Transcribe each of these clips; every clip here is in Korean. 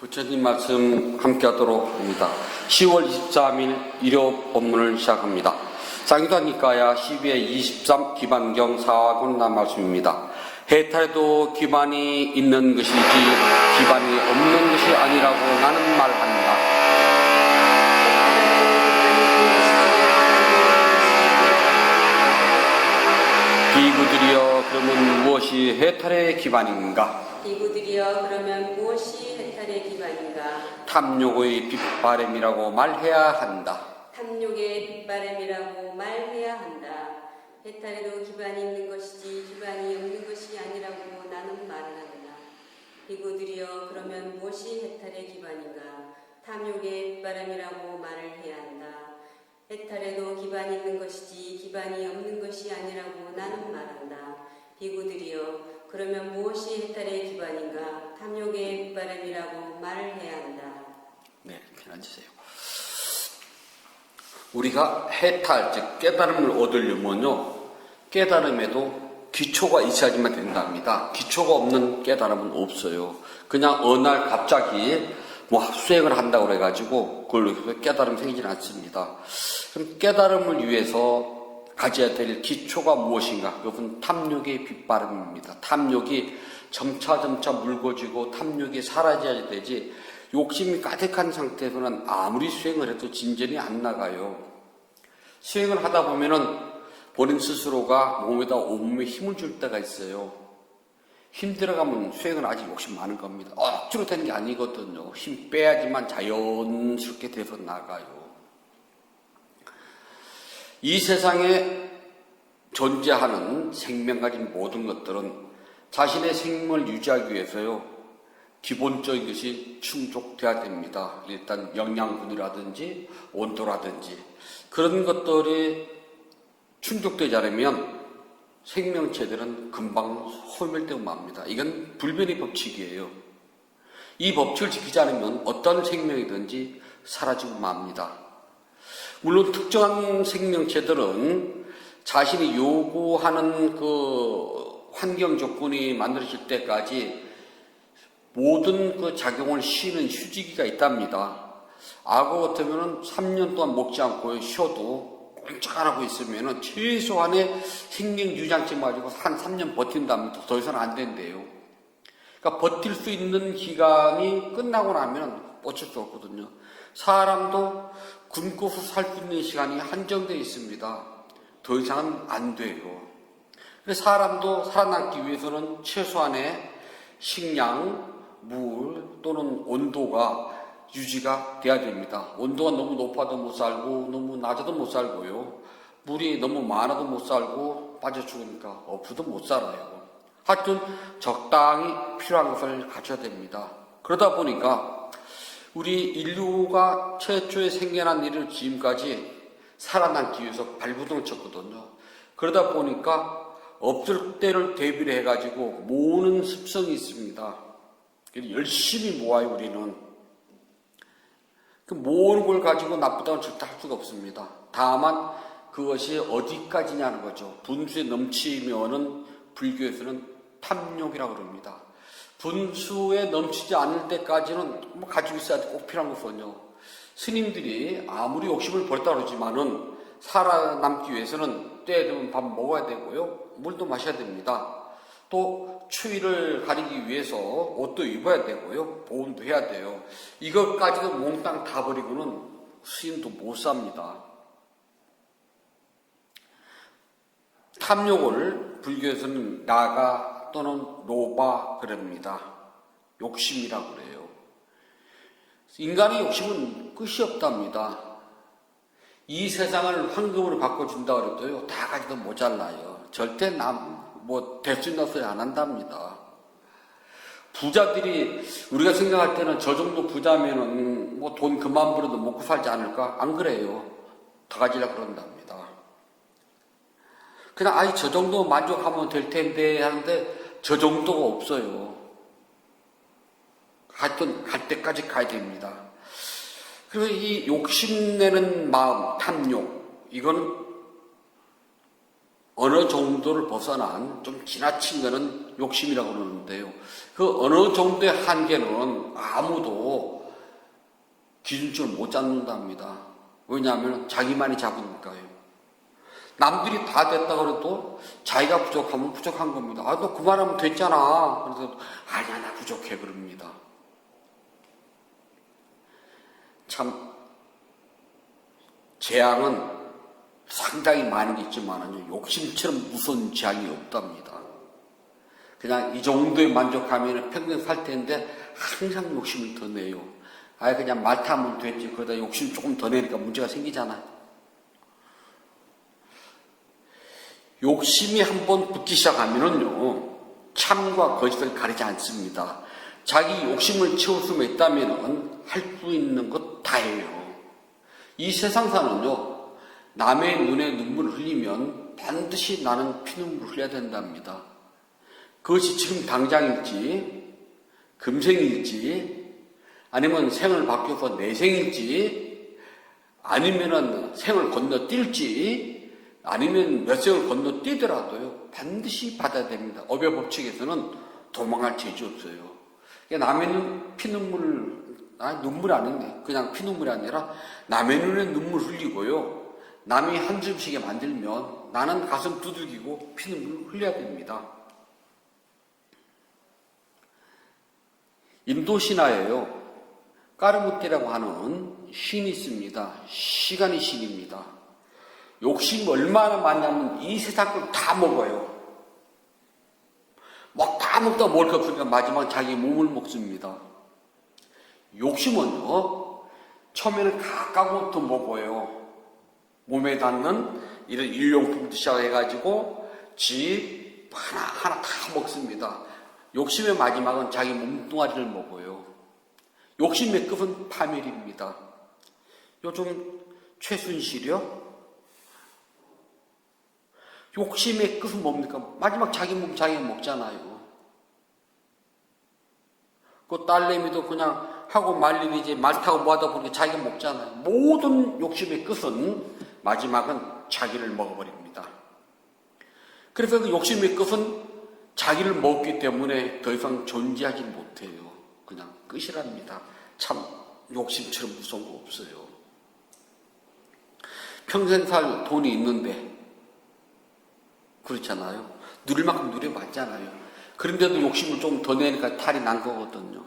부처님 말씀 함께 하도록 합니다. 10월 23일 일요 본문을 시작합니다. 상유단니까야 12회 23 기반경 4권나 말씀입니다. 해탈에도 기반이 있는 것이지 기반이 없는 것이 아니라고 나는 말합니다. 비구들이여 그러면 무엇이 해탈의 기반인가? 비구들이여 그러면 무엇이 해탈의 기반인가? 탐욕의 빗바람이라고 말해야 한다. 탐욕의 빗바람이라고 말해야 한다. 해탈에도 기반이 있는 것이지 기반이 없는 것이 아니라고 나는 말을 한다. 비구들이여 그러면 무엇이 해탈의 기반인가? 탐욕의 빗바람이라고 말을 해야 한다. 해탈에도 기반이 있는 것이지 기반이 없는 것이 아니라고 나는 말한다. 비구들이여 그러면 무엇이 해탈의 기반인가? 탐욕의 빗바람이라고 말을 해야 한다. 네, 이렇게 앉으세요. 우리가 해탈, 즉 깨달음을 얻으려면요, 깨달음에도 기초가 있어야지만 된답니다. 기초가 없는 깨달음은 없어요. 그냥 어느 날 갑자기 수행을 한다고 그래가지고 그걸로 깨달음 생기진 않습니다. 그럼 깨달음을 위해서 가져야 될 기초가 무엇인가? 그것은 탐욕의 빗바람입니다. 탐욕이 점차 묽어지고 탐욕이 사라져야 되지, 욕심이 가득한 상태에서는 아무리 수행을 해도 진전이 안 나가요. 수행을 하다 보면은 본인 스스로가 몸에다 온몸에 힘을 줄 때가 있어요. 힘 들어가면 수행은 아직 욕심 많은 겁니다. 억지로 되는 게 아니거든요. 힘 빼야지만 자연스럽게 돼서 나가요. 이 세상에 존재하는 생명 가진 모든 것들은 자신의 생명을 유지하기 위해서요, 기본적인 것이 충족돼야 됩니다. 일단 영양분이라든지 온도라든지 그런 것들이 충족되지 않으면 생명체들은 금방 소멸되고 맙니다. 이건 불변의 법칙이에요. 이 법칙을 지키지 않으면 어떤 생명이든지 사라지고 맙니다. 물론 특정한 생명체들은 자신이 요구하는 그 환경 조건이 만들어질 때까지 모든 그 작용을 쉬는 휴지기가 있답니다. 악어 같으면 3년 동안 먹지 않고 쉬어도 꼼짝 안 하고 있으면 최소한의 생명 유장체 가지고 한 3년 버틴답니다. 더 이상 안 된대요. 그러니까 버틸 수 있는 기간이 끝나고 나면 어쩔 수 없거든요. 사람도 굶고서 살 수 있는 시간이 한정되어 있습니다. 더 이상은 안 돼요. 그래서 사람도 살아남기 위해서는 최소한의 식량, 물 또는 온도가 유지가 돼야 됩니다. 온도가 너무 높아도 못 살고 너무 낮아도 못 살고요. 물이 너무 많아도 못 살고 빠져 죽으니까 없어도 못 살아요. 하여튼 적당히 필요한 것을 갖춰야 됩니다. 그러다 보니까 우리 인류가 최초에 생겨난 일을 지금까지 살아남기 위해서 발부둥을 쳤거든요. 그러다 보니까 없을 때를 대비를 해가지고 모으는 습성이 있습니다. 열심히 모아요, 우리는. 그 모으는 걸 가지고 나쁘다고 절대 할 수가 없습니다. 다만 그것이 어디까지냐는 거죠. 분수에 넘치면은 불교에서는 탐욕이라고 그럽니다. 분수에 넘치지 않을 때까지는 가지고 있어야 꼭 필요한 거거든요. 스님들이 아무리 욕심을 버렸다 그러지만은 살아남기 위해서는 때에 되면 밥 먹어야 되고요, 물도 마셔야 됩니다. 또 추위를 가리기 위해서 옷도 입어야 되고요, 보온도 해야 돼요. 이것까지도 몽땅 다 버리고는 스님도 못 삽니다. 탐욕을 불교에서는 나가 또는 로바 그럽니다. 욕심이라고 그래요. 인간의 욕심은 끝이 없답니다. 이 세상을 황금으로 바꿔준다 그래도요, 다 가지도 모자라요. 절대 될 수 있는 소리 안 한답니다. 부자들이 우리가 생각할 때는 저 정도 부자면은 돈 그만 벌어도 먹고 살지 않을까? 안 그래요. 더 가지려고 그런답니다. 그냥 저 정도 만족하면 될 텐데 하는데 저 정도가 없어요. 하여튼 갈 때까지 가야 됩니다. 그리고 이 욕심내는 마음, 탐욕, 이건 어느 정도를 벗어난 좀 지나친 거는 욕심이라고 그러는데요. 그 어느 정도의 한계는 아무도 기준치를 못 잡는답니다. 왜냐하면 자기만이 잡으니까요. 남들이 다 됐다 그래도 자기가 부족하면 부족한 겁니다. 아, 너 그만하면 됐잖아. 그래서 아니야, 나 부족해 그럽니다. 참 재앙은 상당히 많이 있지만 욕심처럼 무서운 재앙이 없답니다. 그냥 이 정도에 만족하면 평생 살 텐데 항상 욕심을 더 내요. 아예 그냥 말 타면 됐지. 그러다 욕심 조금 더 내니까 문제가 생기잖아요. 욕심이 한번 붙기 시작하면은요, 참과 거짓을 가리지 않습니다. 자기 욕심을 채울 수만 있다면은 할 수 있는 것 다 해요. 이 세상사는요, 남의 눈에 눈물을 흘리면 반드시 나는 피눈물을 흘려야 된답니다. 그것이 지금 당장일지, 금생일지, 아니면 생을 바뀌어서 내생일지, 아니면은 생을 건너뛸지, 아니면 몇 생을 건너뛰더라도요, 반드시 받아야 됩니다. 업의 법칙에서는 도망갈 죄지 없어요. 남의 눈 피눈물, 눈물이 아니네. 그냥 피눈물이 아니라 남의 눈에 눈물 흘리고요. 남이 한숨 쉬게 만들면 나는 가슴 두들기고 피눈물 흘려야 됩니다. 인도 신화에요. 까르무띠라고 하는 신이 있습니다. 시간의 신입니다. 욕심이 얼마나 많냐면 이 세상 걸 다 먹어요. 막 다 먹다 먹을 거 없으니까 마지막 자기 몸을 먹습니다. 욕심은요, 처음에는 가까운부터 먹어요. 몸에 닿는 이런 일용품부터 시작해가지고 집 하나하나 다 먹습니다. 욕심의 마지막은 자기 몸뚱아리를 먹어요. 욕심의 끝은 파멸입니다. 요즘 최순실이요? 욕심의 끝은 뭡니까? 마지막 자기 몸 자기가 먹잖아요. 그 딸내미도 그냥 하고 말리지 말 타고 뭐하다 보니까 자기가 먹잖아요. 모든 욕심의 끝은 마지막은 자기를 먹어버립니다. 그래서 그 욕심의 끝은 자기를 먹기 때문에 더 이상 존재하지 못해요. 그냥 끝이랍니다. 참 욕심처럼 무서운 거 없어요. 평생 살 돈이 있는데 그렇잖아요. 누릴 만큼 누려봤잖아요. 그런데도 욕심을 좀 더 내니까 탈이 난 거거든요.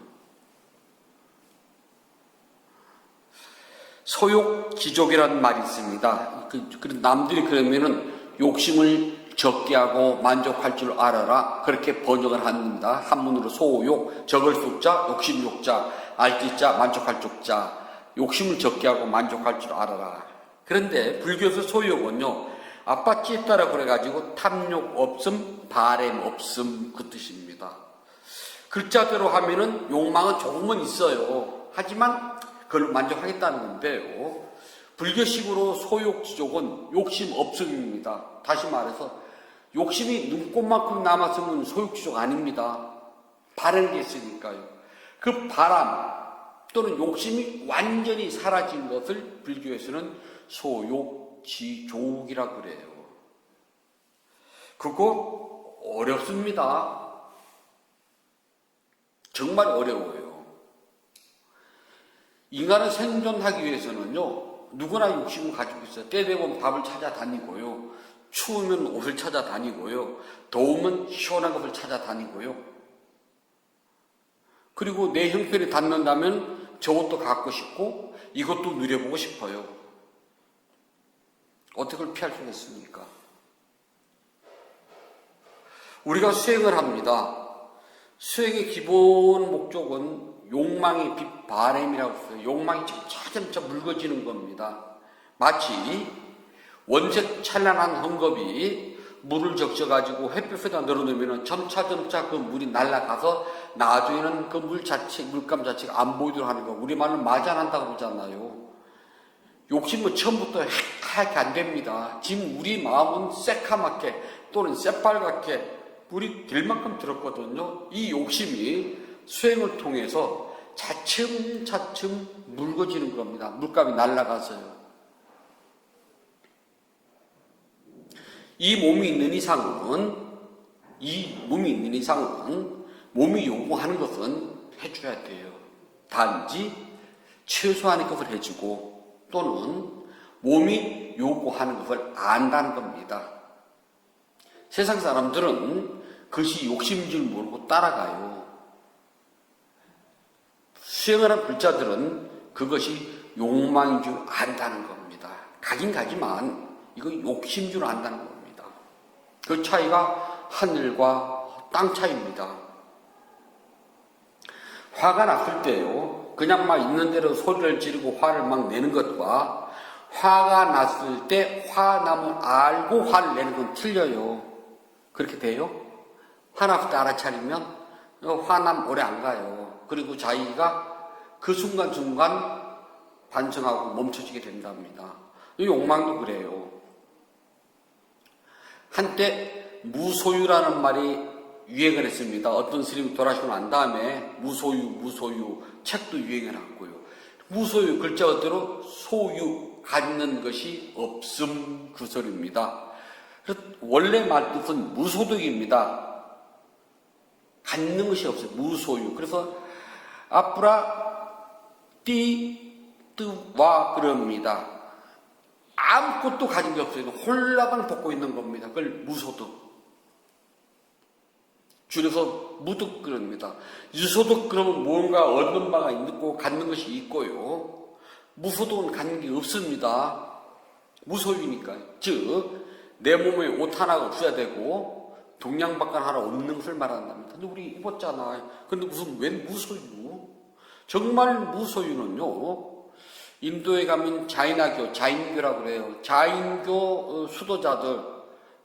소욕지족이라는 말이 있습니다. 남들이 그러면은 욕심을 적게 하고 만족할 줄 알아라. 그렇게 번역을 합니다. 한문으로 소욕, 적을 숫자, 욕심욕자, 알지자, 만족할 쪽자. 욕심을 적게 하고 만족할 줄 알아라. 그런데 불교에서 소욕은요, 아빠찌따라 그래가지고 탐욕 없음, 바램 없음 그 뜻입니다. 글자대로 하면은 욕망은 조금은 있어요. 하지만 그걸 만족하겠다는 건데요. 불교식으로 소욕지족은 욕심 없음입니다. 다시 말해서 욕심이 눈꽃만큼 남았으면 소욕지족 아닙니다. 바른 게 있으니까요. 그 바람 또는 욕심이 완전히 사라진 것을 불교에서는 소욕지족이라고 그래요. 그거 어렵습니다. 정말 어려워요. 인간은 생존하기 위해서는요, 누구나 욕심을 가지고 있어요. 때 되면 밥을 찾아다니고요, 추우면 옷을 찾아다니고요, 더우면 시원한 것을 찾아다니고요, 그리고 내 형편이 닿는다면 저것도 갖고 싶고 이것도 누려보고 싶어요. 어떻게 그걸 피할 수가 있습니까? 우리가 수행을 합니다. 수행의 기본 목적은 욕망의 빛 바램이라고 했어요. 욕망이 점차 묽어지는 겁니다. 마치 원색 찬란한 헝겊이 물을 적셔가지고 햇볕에다 널어놓으면 점차 그 물이 날아가서 나중에는 그 물감 자체가 안 보이도록 하는 거. 우리말로 마잔한다고 그러잖아요. 욕심은 처음부터 하얗게 안 됩니다. 지금 우리 마음은 새카맣게 또는 새빨갛게 물이 될 만큼 들었거든요. 이 욕심이 수행을 통해서 차츰차츰 묽어지는 겁니다. 물감이 날아가서요. 이 몸이 있는 이상은 몸이 요구하는 것은 해줘야 돼요. 단지 최소한의 것을 해주고 또는 몸이 요구하는 것을 안다는 겁니다. 세상 사람들은 그것이 욕심인 줄 모르고 따라가요. 수행하는 불자들은 그것이 욕망인 줄 안다는 겁니다. 가긴 가지만 이거 욕심인 줄 안다는 겁니다. 그 차이가 하늘과 땅 차이입니다. 화가 났을 때요, 그냥 막 있는 대로 소리를 지르고 화를 막 내는 것과 화가 났을 때 화남을 알고 화를 내는 건 틀려요. 그렇게 돼요? 화났을 때 알아차리면 화남 오래 안 가요. 그리고 자기가 그 순간순간 반성하고 멈춰지게 된답니다. 이 욕망도 그래요. 한때 무소유라는 말이 유행을 했습니다. 어떤 스님이 돌아가시고 난 다음에 무소유 책도 유행을 했고요. 무소유 글자 그대로 소유, 갖는 것이 없음 그 소리입니다. 원래 말뜻은 무소득입니다. 갖는 것이 없어요. 무소유. 그래서 앞으라 띠뜨와 그럽니다. 아무것도 가진 게 없어요. 홀라만 벗고 있는 겁니다. 그걸 무소득. 줄여서 무득 그럽니다. 유소득 그러면 뭔가 얻는 바가 있고 갖는 것이 있고요. 무소득은 갖는 게 없습니다. 무소유니까요. 즉 내 몸에 옷 하나가 없어야 되고 동양박간 하나 없는 것을 말한답니다. 근데 우리 입었잖아요. 근데 무슨 웬 무소유? 정말 무소유는요. 인도에 가면 자인교라고 그래요. 자인교 수도자들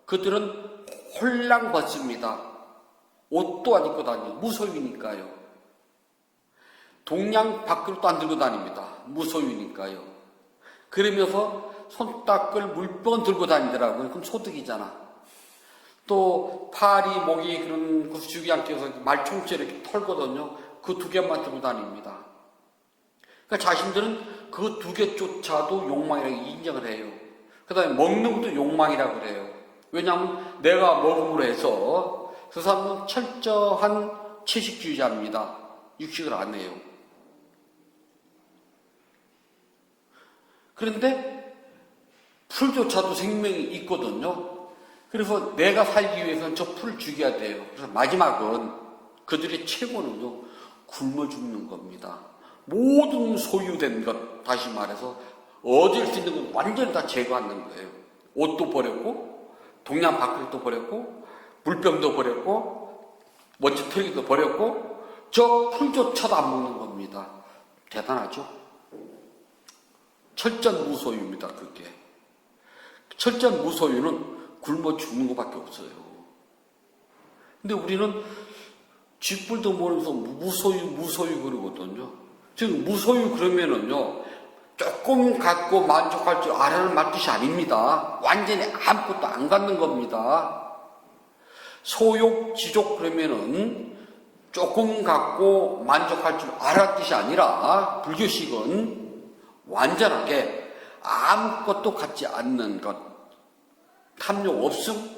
그들은 홀랑 벗습니다. 옷도 안 입고 다니요. 무소유니까요. 동양 밖으로 또 안 들고 다닙니다. 무소유니까요. 그러면서 손닦을 물병은 들고 다니더라고요. 그럼 소득이잖아. 또 팔이, 목이 그런 그 죽이 않게 해서 말총치 이렇게 털거든요. 그 두 개만 들고 다닙니다. 그러니까 자신들은 그 두 개조차도 욕망이라고 인정을 해요. 그 다음에 먹는 것도 욕망이라고 그래요. 왜냐하면 내가 먹음으로 해서 그 사람은 철저한 채식주의자입니다. 육식을 안 해요. 그런데 풀조차도 생명이 있거든요. 그래서 내가 살기 위해서는 저 풀을 죽여야 돼요. 그래서 마지막은 그들의 최고는요, 굶어 죽는 겁니다. 모든 소유된 것, 다시 말해서 얻을 수 있는 건 완전히 다 제거하는 거예요. 옷도 버렸고, 동양 밖으로도 버렸고, 물병도 버렸고, 먼지 털기도 버렸고, 저 풀조차도 안 먹는 겁니다. 대단하죠? 철저한 무소유입니다, 그게. 철저한 무소유는 굶어 죽는 것밖에 없어요. 근데 우리는 쥐뿔도 모르면서 무소유 그러거든요. 지금 무소유 그러면은요, 조금 갖고 만족할 줄 알아는 말 뜻이 아닙니다. 완전히 아무것도 안 갖는 겁니다. 소욕, 지족 그러면은 조금 갖고 만족할 줄 알아 뜻이 아니라 불교식은 완전하게 아무것도 갖지 않는 것, 탐욕 없음,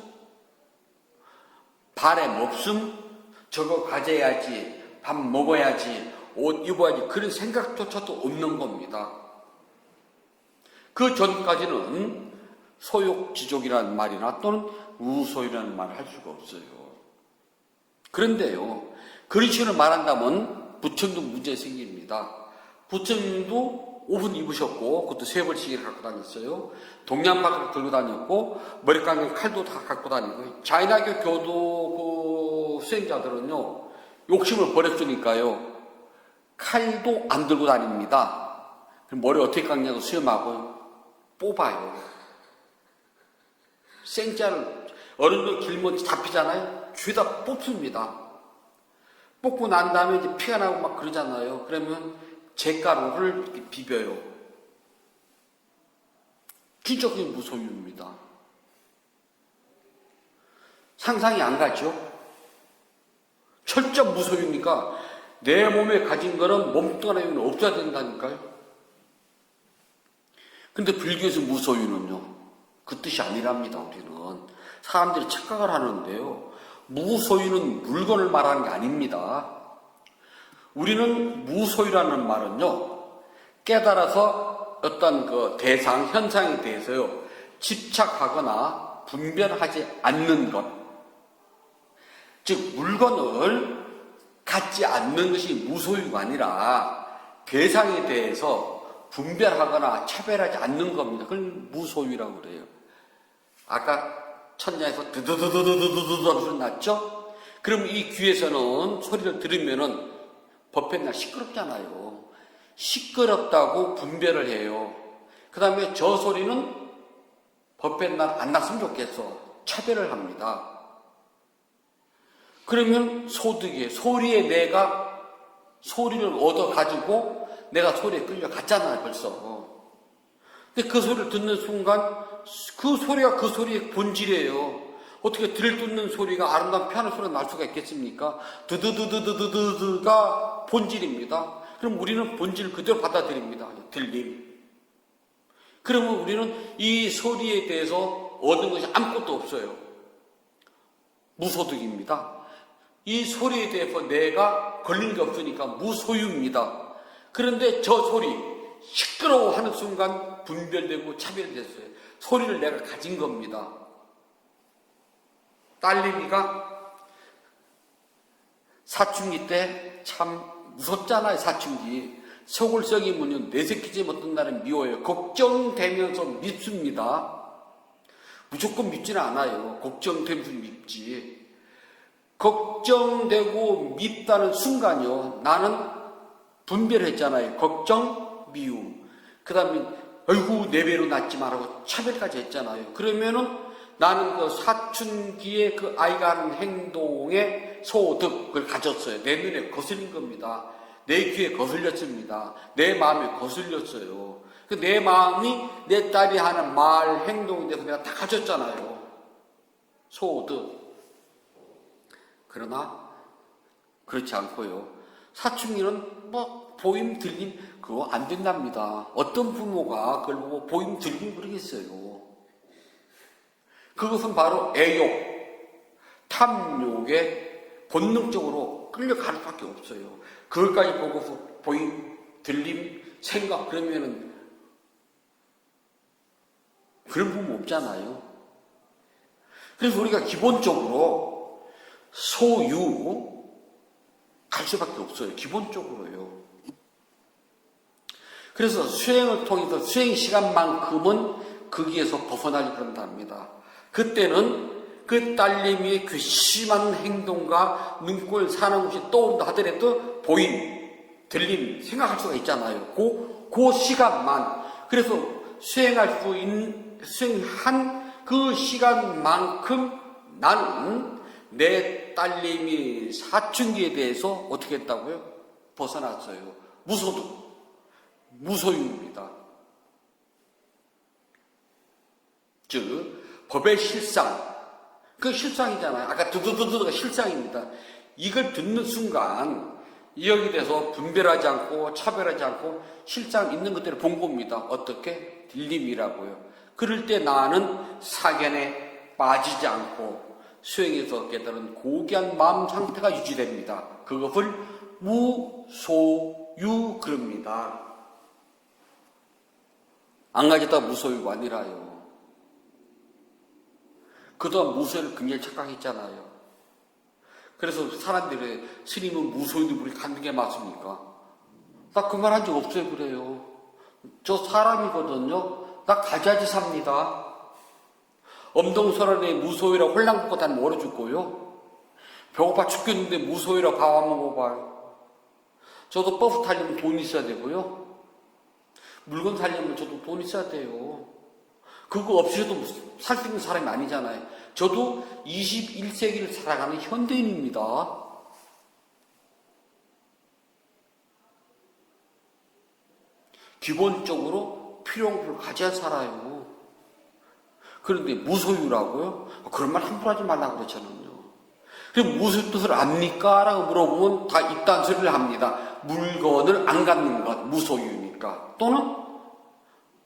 바램 없음, 저거 가져야지, 밥 먹어야지, 옷 입어야지 그런 생각조차도 없는 겁니다. 그 전까지는 소욕지족이라는 말이나 또는 무소유라는 말을 할 수가 없어요. 그런데요, 그런 식으로 말한다면 부처님도 문제 생깁니다. 부처님도 옷은 입으셨고 그것도 3벌씩을 갖고 다녔어요. 동양박을 들고 다녔고 머리카락에 칼도 다 갖고 다니고 자인학교 교도 그 수행자들은요 욕심을 버렸으니까요 칼도 안 들고 다닙니다. 그럼 머리 어떻게 깎냐고 수염하고 뽑아요. 생자를 어른들 길면 잡히잖아요. 죄다 뽑습니다. 뽑고 난 다음에 이제 피가 나고 막 그러잖아요. 그러면 잿가루를 이렇게 비벼요. 기적인 무소유입니다. 상상이 안 가죠? 철저한 무소유니까 내 몸에 가진 거는 몸뚱아리는 없어야 된다니까요. 근데 불교에서 무소유는요, 그 뜻이 아니랍니다. 우리는 사람들이 착각을 하는데요, 무소유는 물건을 말하는 게 아닙니다. 우리는 무소유라는 말은요, 깨달아서 어떤 그 대상, 현상에 대해서요, 집착하거나 분별하지 않는 것. 즉, 물건을 갖지 않는 것이 무소유가 아니라 대상에 대해서 분별하거나 차별하지 않는 겁니다. 그걸 무소유라고 그래요. 아까 천장에서 드드드드드드드드 소리 났죠? 그럼 이 귀에서는 소리를 들으면은 법회 날 시끄럽잖아요. 시끄럽다고 분별을 해요. 그 다음에 저 소리는 법회 날 안 났으면 좋겠어. 차별을 합니다. 그러면 소리에 내가 소리를 얻어가지고 내가 소리에 끌려갔잖아요, 벌써. 근데 그 소리를 듣는 순간 그 소리가 그 소리의 본질이에요. 어떻게 들듣는 소리가 아름다운 피아노 소리가 날 수가 있겠습니까? 드드드드드드드가 본질입니다. 그럼 우리는 본질을 그대로 받아들입니다. 들림. 그러면 우리는 이 소리에 대해서 얻은 것이 아무것도 없어요. 무소득입니다. 이 소리에 대해서 내가 걸린 게 없으니까 무소유입니다. 그런데 저 소리, 시끄러워 하는 순간 분별되고 차별됐어요. 소리를 내가 가진 겁니다. 딸내미가 사춘기 때 참 무섭잖아요, 사춘기. 속을 썩이면 내새끼지 못한 날은 미워요. 걱정되면서 밉습니다. 무조건 밉지는 않아요. 걱정되면서 밉지. 걱정되고 밉다는 순간요, 나는 분별했잖아요. 걱정, 미움. 그 다음에 아이고 내 배로 낳지 말라고 차별까지 했잖아요. 그러면은 나는 그 사춘기에 그 아이가 하는 행동의 소득을 가졌어요. 내 눈에 거슬린 겁니다. 내 귀에 거슬렸습니다. 내 마음에 거슬렸어요. 내 마음이 내 딸이 하는 말, 행동에 대해서 내가 다 가졌잖아요. 소득. 그러나 그렇지 않고요. 사춘기는 뭐 보임, 들림 그거 안 된답니다. 어떤 부모가 그걸 보고 보임, 들림 그러겠어요. 그것은 바로 애욕, 탐욕에 본능적으로 끌려갈 수밖에 없어요. 그것까지 보고서 보임, 들림, 생각 그러면은 그런 부모 없잖아요. 그래서 우리가 기본적으로 소유 갈 수밖에 없어요. 기본적으로요. 그래서 수행을 통해서 수행 시간만큼은 거기에서 벗어나려고 한답니다. 그때는 그 딸내미의 괘씸한 행동과 눈꼴 사는 것이 떠오른다 하더라도 보임, 들림, 생각할 수가 있잖아요. 그 시간만. 그래서 수행한 그 시간만큼 나는 내 딸내미 사춘기에 대해서 어떻게 했다고요? 벗어났어요. 무소득, 무소유입니다. 즉 법의 실상, 그 실상이잖아요. 아까 두두두두가 실상입니다. 이걸 듣는 순간 여기 대해서 분별하지 않고 차별하지 않고 실상 있는 것들을 본 겁니다. 어떻게? 들림이라고요. 그럴 때 나는 사견에 빠지지 않고 수행에서 깨달은 고귀한 마음 상태가 유지됩니다. 그것을 무소유 그럽니다. 안 가졌다 무소유가 아니라요. 그동안 무소유를 굉장히 착각했잖아요. 그래서 사람들이 스님은 무소유도 우리 갖는 게 맞습니까? 나 그 말 한 적 없어요. 그래요. 저 사람이거든요. 나 가지야지 삽니다. 엄동설원에 무소유라 홀랑 먹고 다니면 얼어 죽고요. 배고파 죽겠는데 무소유라 밥 안 먹어봐요. 저도 버스 타려면 돈 있어야 되고요. 물건 사려면 저도 돈 있어야 돼요. 그거 없이도 살 수 있는 사람이 아니잖아요. 저도 21세기를 살아가는 현대인입니다. 기본적으로 필요한 걸 가져야 살아요. 그런데 무소유라고요? 그런 말 함부로 하지 말라고 그랬잖아요. 그럼 무슨 뜻을 압니까? 라고 물어보면 다 이딴 소리를 합니다. 물건을 안 갖는 것, 무소유니까. 또는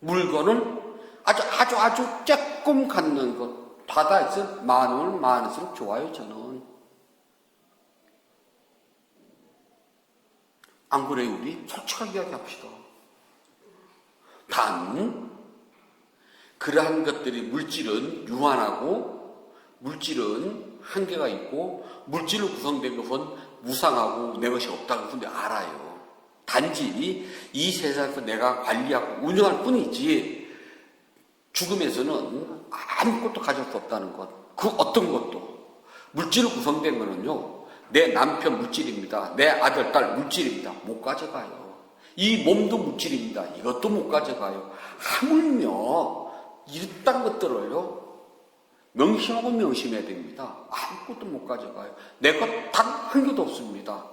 물건을 아주 조금 갖는 것. 받아있을 많으면 많을수록 좋아요, 저는. 안 그래요, 우리? 솔직하게 이야기합시다. 단 그러한 것들이 물질은 유한하고 물질은 한계가 있고 물질로 구성된 것은 무상하고 내 것이 없다고 근데 알아요. 단지 이 세상에서 내가 관리하고 운영할 뿐이지 죽음에서는 아무것도 가질 수 없다는 것. 그 어떤 것도. 물질로 구성된 거는요. 내 남편 물질입니다. 내 아들, 딸 물질입니다. 못 가져가요. 이 몸도 물질입니다. 이것도 못 가져가요. 하물며 이딴 것들을요. 명심하고 명심해야 됩니다. 아무것도 못 가져가요. 내 것 단 한 개도 없습니다.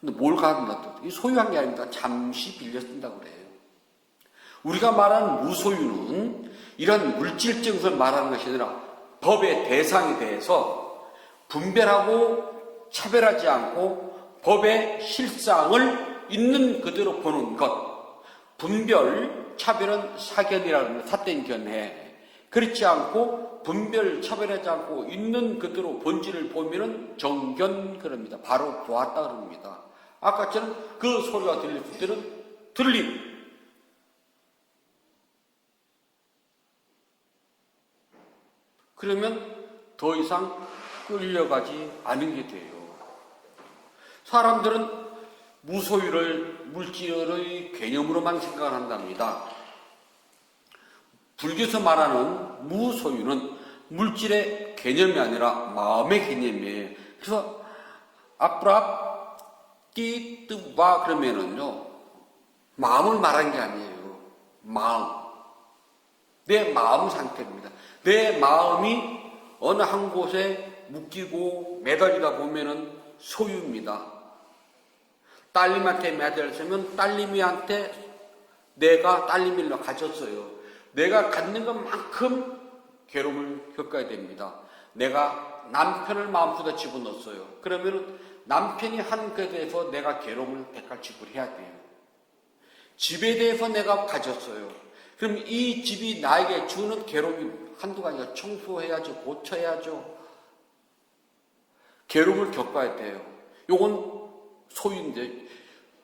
근데 뭘 가져간다? 이 소유한 게 아닙니다. 잠시 빌려 쓴다고 그래요. 우리가 말하는 무소유는 이런 물질적인 것을 말하는 것이 아니라 법의 대상에 대해서 분별하고 차별하지 않고 법의 실상을 있는 그대로 보는 것. 분별, 차별은 사견이라고 합니다. 삿된 견해. 그렇지 않고 분별, 차별하지 않고 있는 그대로 본질을 보면은 정견 그럽니다. 바로 보았다 그럽니다. 아까처럼 그 소리가 들릴 때는 들림. 그러면 더 이상 끌려가지 않은 게 돼요. 사람들은 무소유를 물질의 개념으로만 생각을 한답니다. 불교에서 말하는 무소유는 물질의 개념이 아니라 마음의 개념이에요. 그래서 앞브랍 띠뜨와 그러면은요 마음을 말한 게 아니에요. 마음. 내 마음 상태입니다. 내 마음이 어느 한 곳에 묶이고 매달리다 보면은 소유입니다. 딸님한테 매달렸으면 딸님이한테 내가 딸님을 가졌어요. 내가 갖는 것만큼 괴로움을 겪어야 됩니다. 내가 남편을 마음속에 집어넣었어요. 그러면 남편이 한 것에 대해서 내가 괴로움을 대가지불해야 돼요. 집에 대해서 내가 가졌어요. 그럼 이 집이 나에게 주는 괴로움이 한두가 아니라 청소해야죠. 고쳐야죠. 괴로움을 겪어야 돼요. 요건 소유인데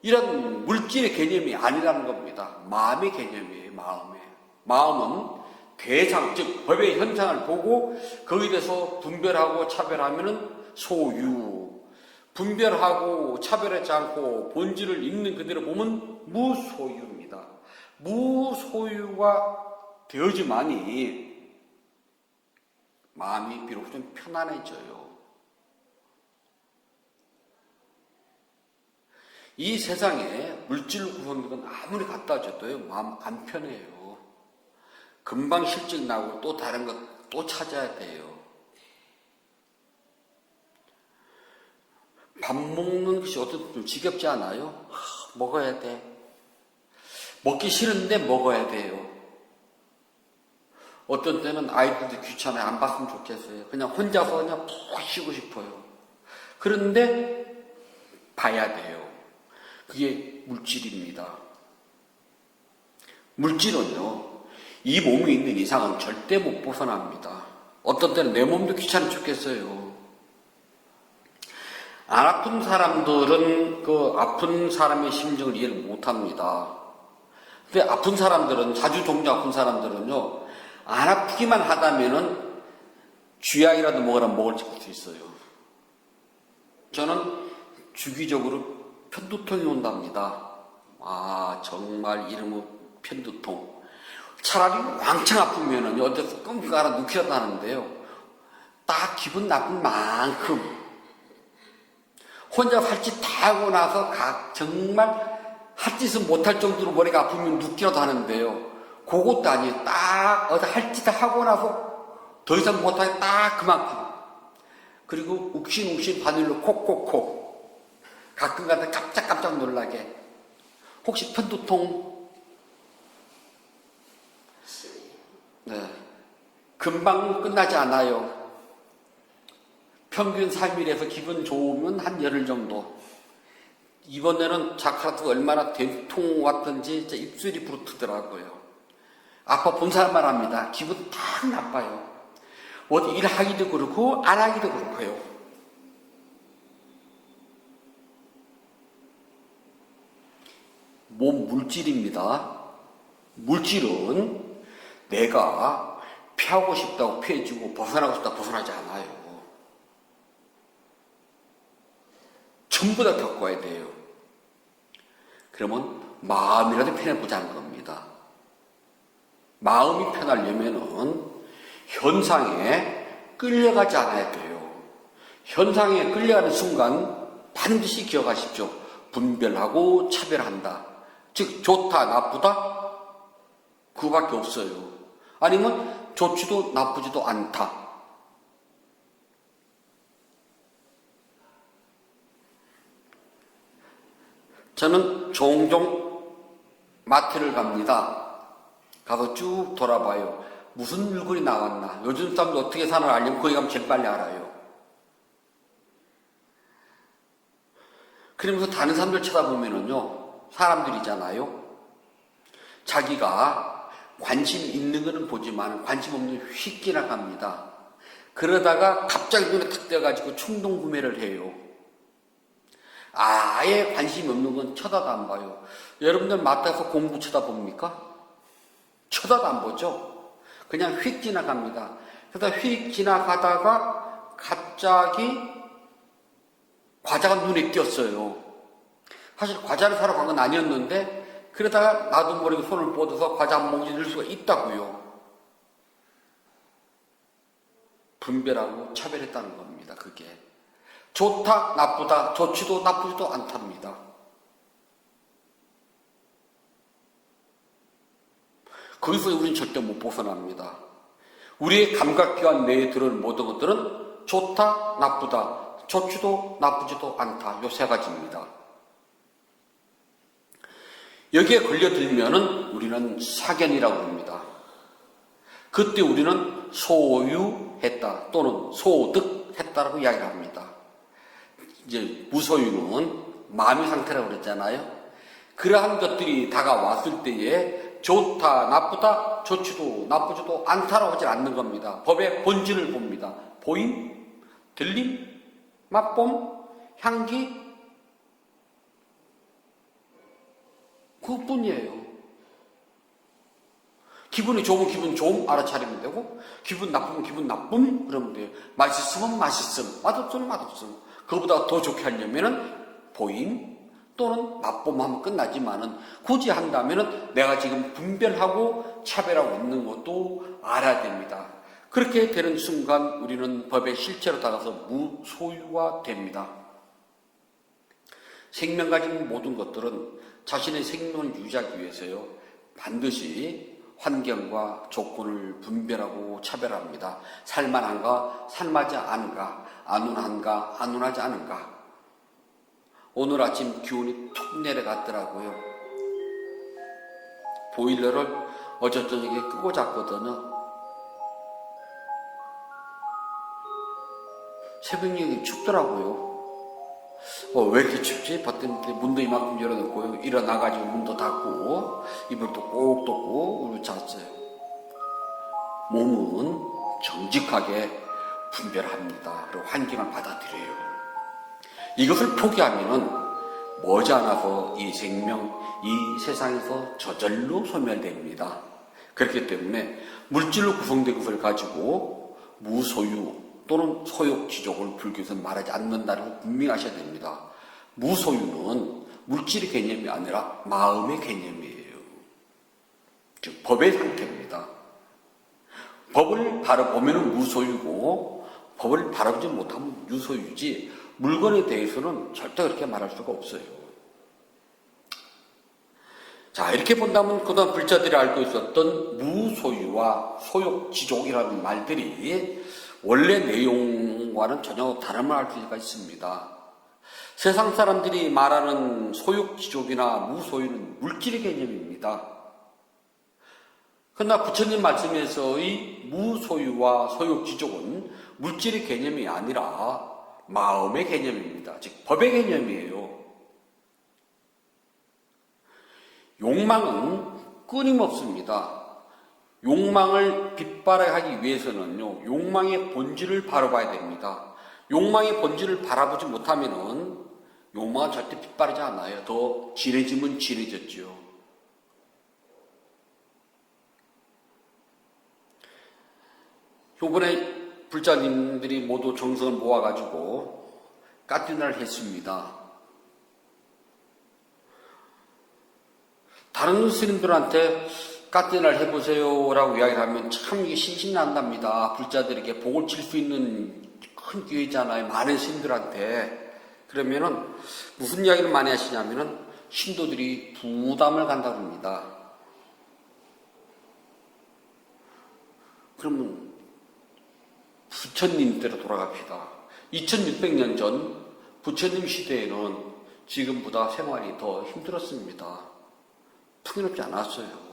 이런 물질의 개념이 아니라는 겁니다. 마음의 개념이에요. 마음은 대상, 즉 법의 현상을 보고 거기에 대해서 분별하고 차별하면은 소유. 분별하고 차별하지 않고 본질을 있는 그대로 보면 무소유입니다. 무소유가 되어지만이 마음이 비록 좀 편안해져요. 이 세상에 물질로 구성된 건 아무리 갖다 줘도요 마음 안 편해요. 금방 실증 나고 또 다른 것 또 찾아야 돼요. 밥 먹는 것이 어떤 좀 지겹지 않아요? 먹어야 돼. 먹기 싫은데 먹어야 돼요. 어떤 때는 아이들도 귀찮아요. 안 봤으면 좋겠어요. 그냥 혼자서 그냥 푹 쉬고 싶어요. 그런데 봐야 돼요. 그게 물질입니다. 물질은요, 이 몸이 있는 이상은 절대 못 벗어납니다. 어떤 때는 내 몸도 귀찮아 죽겠어요. 안 아픈 사람들은 그 아픈 사람의 심정을 이해를 못 합니다. 근데 아픈 사람들은, 자주 종종 아픈 사람들은요, 안 아프기만 하다면은 쥐약이라도 먹을 수 있어요. 저는 주기적으로 편두통이 온답니다. 정말 이름은 편두통. 차라리 왕창 아프면은 어디서 끙끙 알아 눕히라도 하는데요. 딱 기분 나쁜 만큼 혼자 할 짓 다 하고 나서 정말 할 짓은 못할 정도로 머리가 아프면 눕기라도 하는데요. 그것도 아니에요. 딱 어디 할 짓 하고 나서 더 이상 못하게 딱 그만큼. 그리고 욱신욱신 바늘로 콕콕콕. 가끔가다 깜짝깜짝 놀라게. 혹시 편두통? 네. 금방 끝나지 않아요. 평균 3일에서 기분 좋으면 한 열흘 정도. 이번에는 자카라도 얼마나 된통 왔던지 입술이 부르트더라고요. 아파 본 사람만 합니다. 기분 딱 나빠요. 어디 일하기도 그렇고 안 하기도 그렇고요. 몸 물질입니다. 물질은 내가 피하고 싶다고 피해지고 벗어나고 싶다고 벗어나지 않아요. 전부 다 겪어야 돼요. 그러면 마음이라도 편해보자는 겁니다. 마음이 편하려면은 현상에 끌려가지 않아야 돼요. 현상에 끌려가는 순간 반드시 기억하십시오. 분별하고 차별한다. 즉 좋다 나쁘다 그거밖에 없어요. 아니면 좋지도 나쁘지도 않다. 저는 종종 마트를 갑니다. 가서 쭉 돌아봐요. 무슨 물건이 나왔나. 요즘 사람들 어떻게 사나 알려면 거기 가면 제일 빨리 알아요. 그러면서 다른 사람들 쳐다보면은요, 사람들이잖아요. 자기가 관심 있는 거는 보지만 관심 없는 거 휙 지나갑니다. 그러다가 갑자기 눈에 탁 띄어가지고 충동 구매를 해요. 아예 관심이 없는 건 쳐다도 안 봐요. 여러분들 마트에서 공부 쳐다봅니까? 쳐다도 안 보죠? 그냥 휙 지나갑니다. 그러다 휙 지나가다가 갑자기 과자가 눈에 띄었어요. 사실 과자를 사러 간 건 아니었는데 그러다가 나도 모르게 손을 뻗어서 과자 한 몽지 넣을 수가 있다고요. 분별하고 차별했다는 겁니다. 그게 좋다 나쁘다 좋지도 나쁘지도 않답니다. 거기서 우리는 절대 못 벗어납니다. 우리의 감각기관 내에 들어오는 모든 것들은 좋다 나쁘다 좋지도 나쁘지도 않다. 요 세 가지입니다. 여기에 걸려들면은 우리는 사견이라고 합니다. 그때 우리는 소유했다 또는 소득했다라고 이야기를 합니다. 이제 무소유는 마음의 상태라고 그랬잖아요. 그러한 것들이 다가왔을 때에 좋다 나쁘다 좋지도 나쁘지도 않다라고 하지 않는 겁니다. 법의 본질을 봅니다. 보임, 들림, 맛봄, 향기 그것뿐이에요. 기분이 좋으면 기분 좋음 알아차리면 되고 기분 나쁘면 기분 나쁨 그러면 돼요. 맛있으면 맛있음, 맛없으면 맛없음. 그거보다 더 좋게 하려면은 보임 또는 맛봄하면 끝나지만은 굳이 한다면은 내가 지금 분별하고 차별하고 있는 것도 알아야 됩니다. 그렇게 되는 순간 우리는 법의 실체로 다가서 무소유가 됩니다. 생명 가진 모든 것들은 자신의 생명을 유지하기 위해서요 반드시 환경과 조건을 분별하고 차별합니다. 살만한가, 살만하지 않은가, 안온한가, 안온하지 않은가. 오늘 아침 기온이 툭 내려갔더라고요. 보일러를 어제 저녁에 끄고 잤거든요. 새벽녘이 춥더라고요. 왜 이렇게 춥지? 봤더니 문도 이만큼 열어놓고요. 일어나가지고 문도 닫고 이불도 꼭 덮고 우리 잤어요. 몸은 정직하게 분별합니다. 그리고 환경을 받아들여요. 이것을 포기하면은 머지않아서 이 생명, 이 세상에서 저절로 소멸됩니다. 그렇기 때문에 물질로 구성된 것을 가지고 무소유 또는 소욕지족을 불교에서는 말하지 않는다는 걸 분명히 하셔야 됩니다. 무소유는 물질의 개념이 아니라 마음의 개념이에요. 즉 법의 상태입니다. 법을 바라보면 무소유고 법을 바라보지 못하면 유소유지 물건에 대해서는 절대 그렇게 말할 수가 없어요. 자, 이렇게 본다면 그동안 불자들이 알고 있었던 무소유와 소욕지족이라는 말들이 원래 내용과는 전혀 다름을 알 수가 있습니다. 세상 사람들이 말하는 소욕지족이나 무소유는 물질의 개념입니다. 그러나 부처님 말씀에서의 무소유와 소욕지족은 물질의 개념이 아니라 마음의 개념입니다. 즉 법의 개념이에요. 욕망은 끊임없습니다. 욕망을 빗바라하기 위해서는요, 욕망의 본질을 바라봐야 됩니다. 욕망의 본질을 바라보지 못하면은 욕망은 절대 빗바라지 않아요. 더 진해지면 진해졌죠. 요번에 불자님들이 모두 정성을 모아가지고 까띠나를 했습니다. 다른 스님들한테 까띠나를 해보세요 라고 이야기를 하면 참 이게 신신난답니다. 불자들에게 복을 칠 수 있는 큰 기회잖아요. 많은 스님들한테. 그러면은 무슨 이야기를 많이 하시냐면은 신도들이 부담을 간다고 합니다. 그러면 부처님 때로 돌아갑시다. 2600년 전 부처님 시대에는 지금보다 생활이 더 힘들었습니다. 풍요롭지 않았어요.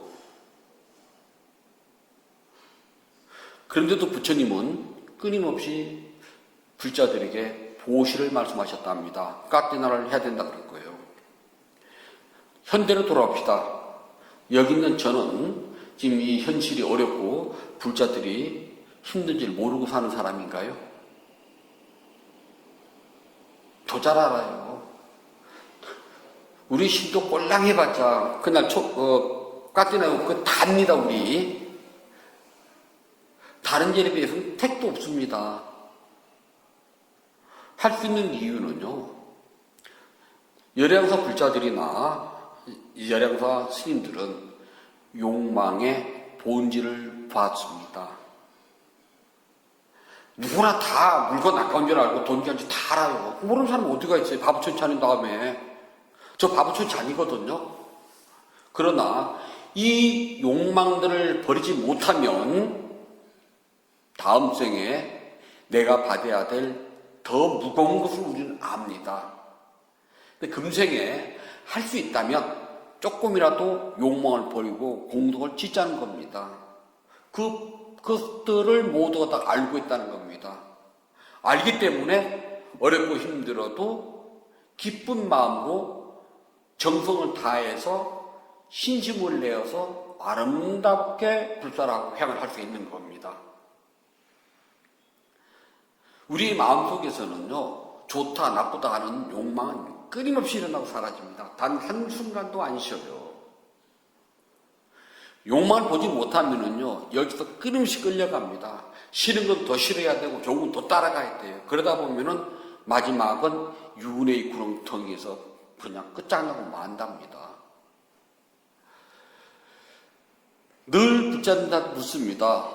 그런데도 부처님은 끊임없이 불자들에게 보시를 말씀하셨답니다. 까띠나를 해야 된다 그럴 거예요. 현대로 돌아옵시다. 여기 있는 저는 지금 이 현실이 어렵고 불자들이 힘든지를 모르고 사는 사람인가요? 더 잘 알아요. 우리 신도 꼴랑 해봤자 그날 까띠나 그 답니다. 우리 다른 jel에 비해서는 택도 없습니다. 할 수 있는 이유는요, 열향사 불자들이나 열향사 스님들은 욕망의 본질을 봤습니다. 누구나 다 물건 아까운 줄 알고 돈인지 다 알아요. 모르는 사람은 어디가 있어요? 바보천치 아닌 다음에. 저 바보천치 아니거든요. 그러나 이 욕망들을 버리지 못하면 다음 생에 내가 받아야 될 더 무거운 것을 우리는 압니다. 근데 금생에 할 수 있다면 조금이라도 욕망을 버리고 공덕을 짓자는 겁니다. 그것들을 모두가 다 알고 있다는 겁니다. 알기 때문에 어렵고 힘들어도 기쁜 마음으로 정성을 다해서 신심을 내어서 아름답게 불사라고 행을 할 수 있는 겁니다. 우리 마음속에서는요, 좋다 나쁘다 하는 욕망은 끊임없이 일어나고 사라집니다. 단 한순간도 안 쉬어요. 욕망을 보지 못하면은요, 여기서 끊임없이 끌려갑니다. 싫은 건 더 싫어야 되고 좋은 건 더 따라가야 돼요. 그러다 보면은 마지막은 윤회의 구렁텅이에서 그냥 끝장나고 만답니다. 늘 붙잡는다 묻습니다.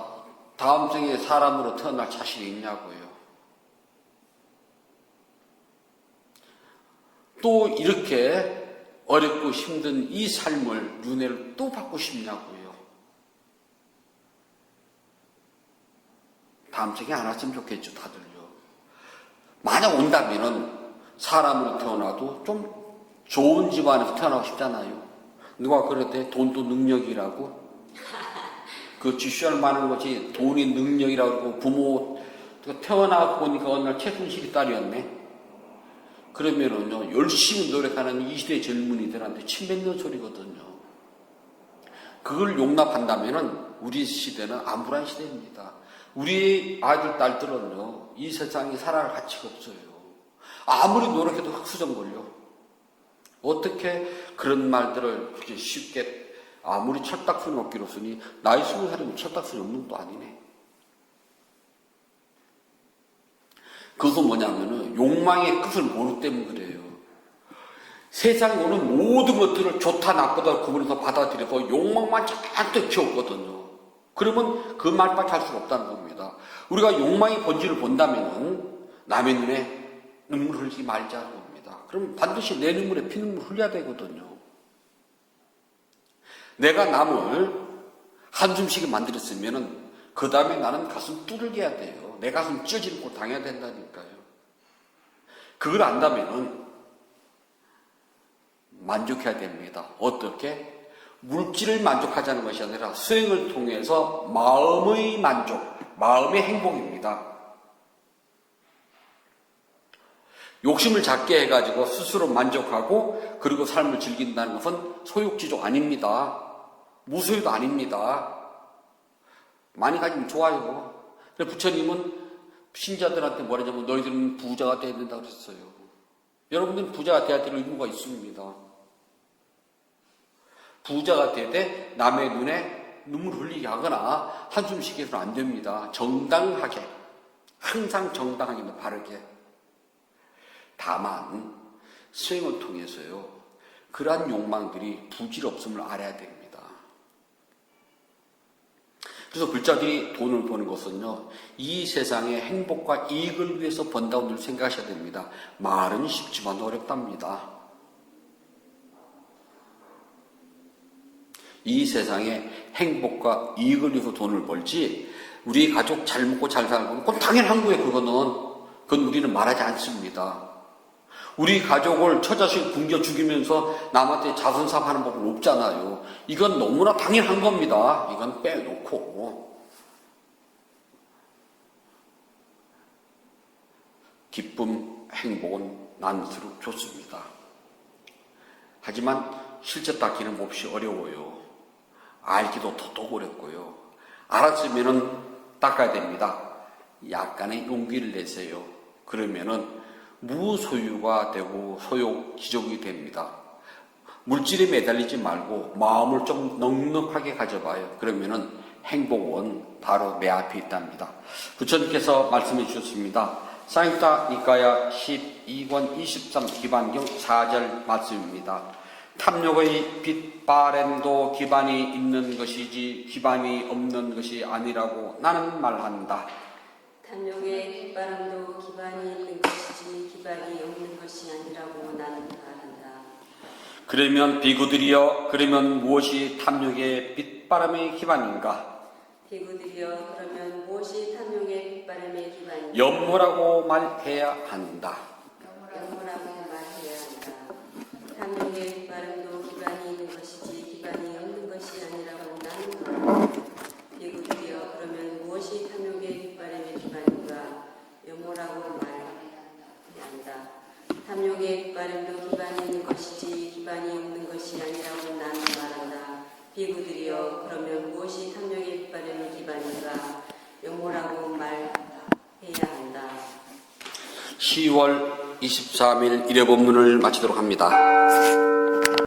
다음 생에 사람으로 태어날 자신이 있냐고요. 또 이렇게 어렵고 힘든 이 삶을 윤회를 또 받고 싶냐고요. 다음 생에 안 왔으면 좋겠죠, 다들요. 만약 온다면은 사람으로 태어나도 좀 좋은 집안에서 태어나고 싶잖아요. 누가 그럴 돈도 능력이라고? 그 지시할 만한 것이 돈이 능력이라고 부모 태어나 보니까 어느 날 최순실이 딸이었네. 그러면은요, 열심히 노력하는 이 시대 젊은이들한테 침 뱉는 소리거든요. 그걸 용납한다면은 우리 시대는 암울한 시대입니다. 우리 아들, 딸들은요, 이 세상에 살아갈 가치가 없어요. 아무리 노력해도 흑수저 걸려. 어떻게 그런 말들을 그렇게 쉽게, 아무리 철딱선이 없기로 쓰니, 나이 20살이면 철딱선이 없는 것도 아니네. 그것은 뭐냐면은 욕망의 끝을 모르기 때문에 그래요. 세상에 오는 모든 것들을 좋다 나쁘다 구분해서 받아들여서 욕망만 잔뜩 키웠거든요. 그러면 그 말밖에 할 수가 없다는 겁니다. 우리가 욕망의 본질을 본다면은 남의 눈에 눈물 흘리지 말자는 겁니다. 그럼 반드시 내 눈물에 피눈물 흘려야 되거든요. 내가 남을 한숨 쉬게 만들었으면은 그 다음에 나는 가슴 뚜들게 해야 돼요. 내 가슴 찢어지는 꼴 당해야 된다니까요. 그걸 안다면은 만족해야 됩니다. 어떻게? 물질을 만족하자는 것이 아니라 수행을 통해서 마음의 만족, 마음의 행복입니다. 욕심을 작게 해가지고 스스로 만족하고 그리고 삶을 즐긴다는 것은 소욕지족 아닙니다. 무소유도 아닙니다. 많이 가지면 좋아요. 부처님은 신자들한테 뭐라냐면 너희들은 부자가 돼야 된다고 그랬어요. 여러분들은 부자가 돼야 될 의무가 있습니다. 부자가 되되 남의 눈에 눈물 흘리게 하거나 한숨 쉬게 해서는 안 됩니다. 정당하게, 항상 정당하게 바르게. 다만 수행을 통해서요, 그러한 욕망들이 부질없음을 알아야 됩니다. 그래서 불자들이 돈을 버는 것은요, 이 세상의 행복과 이익을 위해서 번다고 늘 생각하셔야 됩니다. 말은 쉽지만 어렵답니다. 이 세상의 행복과 이익을 위해서 돈을 벌지, 우리 가족 잘 먹고 잘 살고, 그건 당연한 거예요, 그건 우리는 말하지 않습니다. 우리 가족을 처자식 굶겨 죽이면서 남한테 자선사업하는 법은 없잖아요. 이건 너무나 당연한 겁니다. 이건 빼놓고. 기쁨, 행복은 난수록 좋습니다. 하지만 실제 닦기는 몹시 어려워요. 알기도 더더욱 어렵고요. 알았으면은 닦아야 됩니다. 약간의 용기를 내세요. 그러면은 무소유가 되고 소욕지족이 됩니다. 물질에 매달리지 말고 마음을 좀 넉넉하게 가져봐요. 그러면은 행복은 바로 내 앞에 있답니다. 부처님께서 말씀해 주셨습니다. 사잉타 니까야 12권 23 기반경 4절 말씀입니다. 탐욕의 빛바램도 기반이 있는 것이지 기반이 없는 것이 아니라고 나는 말한다. 탐욕의 빗바람도 기반이 있는 것이지 기반이 없는 것이 아니라고 나는 말한다. 그러면 비구들이여, 그러면 무엇이 탐욕의 빛바람의 기반인가? 비구들이여, 그러면 무엇이 탐욕의 빗바람의 기반인가? 염무라고 말해야 한다. 염무라고 말해야 한다. 탐욕의 빗바람도 기반이 있는 것이지 기반이 없는 것이 아니라고 나는 말한다. 비구들이여, 그러면 무엇이 탐욕의 빗바람의 기반인가? 염무라고 말해야 한다. 탐욕의 빗바람도 기반이 있는 것이지 기반이 없는 것이 아니라고 나는 말한다. 비구들이여, 그러면 무엇이 탐욕의 빗바람의 기반인가? 염무라고 말해야 한다. 10월 23일 일요법문을 마치도록 합니다.